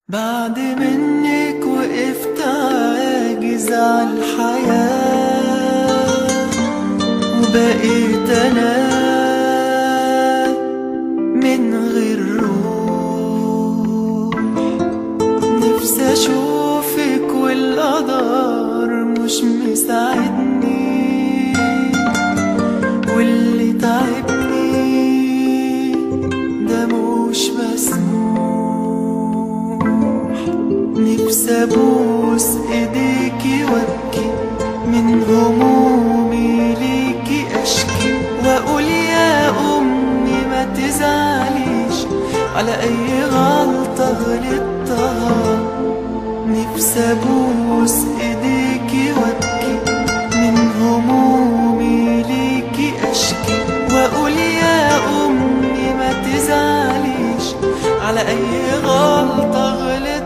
بعد منك وقفت عاجز عالحياة، وبقيت أنا من غير روح. نفسي أشوفك والقدر مش مساعدني، واللي تعبني ده مش مسموح. نفسي أبوس إيديكي وأبكي من همومي ليكي أشكي، وأقول يا أمي ما تزعليش على أي غلطة غلطتها. نفسي أبوس إيديكي وأبكي من همومي ليكي أشكي، وأقول يا أمي ما تزعليش على أي غلطة غلطتها.